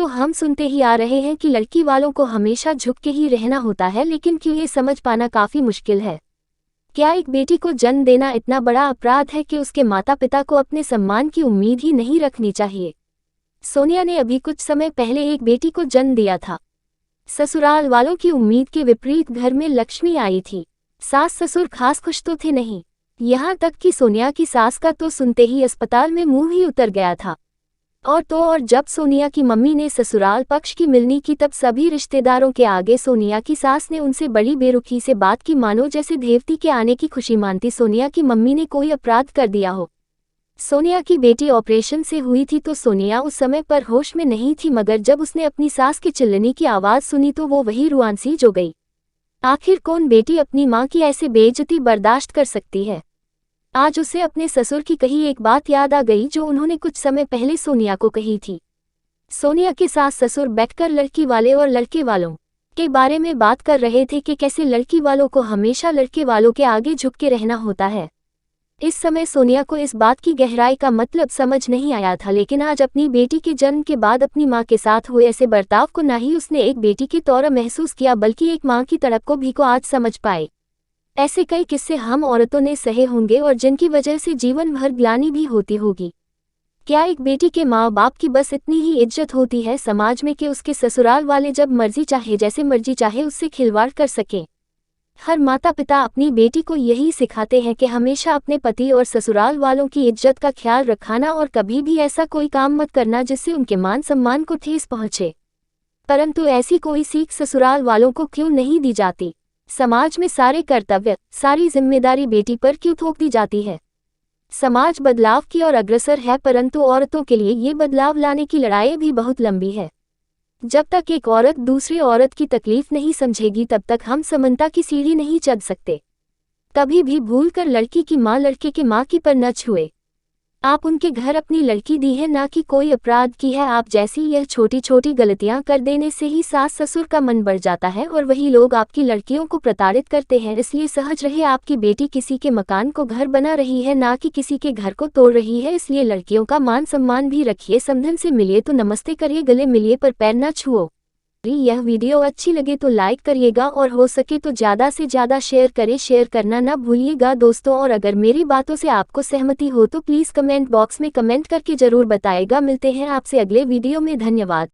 हम सुनते ही आ रहे हैं कि लड़की वालों को हमेशा झुक के ही रहना होता है, लेकिन क्यों ये समझ पाना काफ़ी मुश्किल है। क्या एक बेटी को जन्म देना इतना बड़ा अपराध है कि उसके माता पिता को अपने सम्मान की उम्मीद ही नहीं रखनी चाहिए? सोनिया ने अभी कुछ समय पहले एक बेटी को जन्म दिया था। ससुराल वालों की उम्मीद के विपरीत घर में लक्ष्मी आई थी। सास ससुर खास खुश तो थे नहीं, यहाँ तक कि सोनिया की सास का तो सुनते ही अस्पताल में मुंह ही उतर गया था। और जब सोनिया की मम्मी ने ससुराल पक्ष की मिलनी की, तब सभी रिश्तेदारों के आगे सोनिया की सास ने उनसे बड़ी बेरुखी से बात की, मानो जैसे देवती के आने की खुशी मानती सोनिया की मम्मी ने कोई अपराध कर दिया हो। सोनिया की बेटी ऑपरेशन से हुई थी तो सोनिया उस समय पर होश में नहीं थी, मगर जब उसने अपनी सास के चिल्लाने की आवाज़ सुनी तो वो वही रुआंसी जो गई। आखिर कौन बेटी अपनी माँ की ऐसे बेइज्जती बर्दाश्त कर सकती है। आज उसे अपने ससुर की कही एक बात याद आ गई जो उन्होंने कुछ समय पहले सोनिया को कही थी। सोनिया के सास ससुर बैठकर लड़की वाले और लड़के वालों के बारे में बात कर रहे थे कि कैसे लड़की वालों को हमेशा लड़के वालों के आगे झुक के रहना होता है। इस समय सोनिया को इस बात की गहराई का मतलब समझ नहीं आया था, लेकिन आज अपनी बेटी के जन्म के बाद अपनी माँ के साथ हुए ऐसे बर्ताव को न ही उसने एक बेटी के तौर महसूस किया, बल्कि एक माँ की तड़प को भी को आज समझ पाए। ऐसे कई किस्से हम औरतों ने सहे होंगे और जिनकी वजह से जीवन भर ग्लानि भी होती होगी। क्या एक बेटी के माँ बाप की बस इतनी ही इज्जत होती है समाज में कि उसके ससुराल वाले जब मर्जी चाहे जैसे मर्जी चाहे उससे खिलवाड़ कर सकें? हर माता पिता अपनी बेटी को यही सिखाते हैं कि हमेशा अपने पति और ससुराल वालों की इज्जत का ख्याल रखना और कभी भी ऐसा कोई काम मत करना जिससे उनके मान सम्मान को ठेस पहुँचे। परंतु ऐसी कोई सीख ससुराल वालों को क्यों नहीं दी जाती? समाज में सारे कर्तव्य, सारी जिम्मेदारी बेटी पर क्यों थोप दी जाती है? समाज बदलाव की ओर अग्रसर है, परंतु औरतों के लिए ये बदलाव लाने की लड़ाई भी बहुत लंबी है। जब तक एक औरत दूसरी औरत की तकलीफ नहीं समझेगी तब तक हम समानता की सीढ़ी नहीं चढ़ सकते। कभी भी भूल कर लड़की की माँ लड़के के माँ की पर न छुए। आप उनके घर अपनी लड़की दी है, ना कि कोई अपराध की है। आप जैसी यह छोटी छोटी गलतियां कर देने से ही सास ससुर का मन बढ़ जाता है और वही लोग आपकी लड़कियों को प्रताड़ित करते हैं। इसलिए सहज रहे, आपकी बेटी किसी के मकान को घर बना रही है, ना कि किसी के घर को तोड़ रही है। इसलिए लड़कियों का मान सम्मान भी रखिए। समधन से मिलिए तो नमस्ते करिए, गले मिलिए पर पैर न छुओ। यह वीडियो अच्छी लगे तो लाइक करिएगा और हो सके तो ज़्यादा से ज़्यादा शेयर करें। शेयर करना ना भूलिएगा दोस्तों। और अगर मेरी बातों से आपको सहमति हो तो प्लीज़ कमेंट बॉक्स में कमेंट करके ज़रूर बताएगा। मिलते हैं आपसे अगले वीडियो में। धन्यवाद।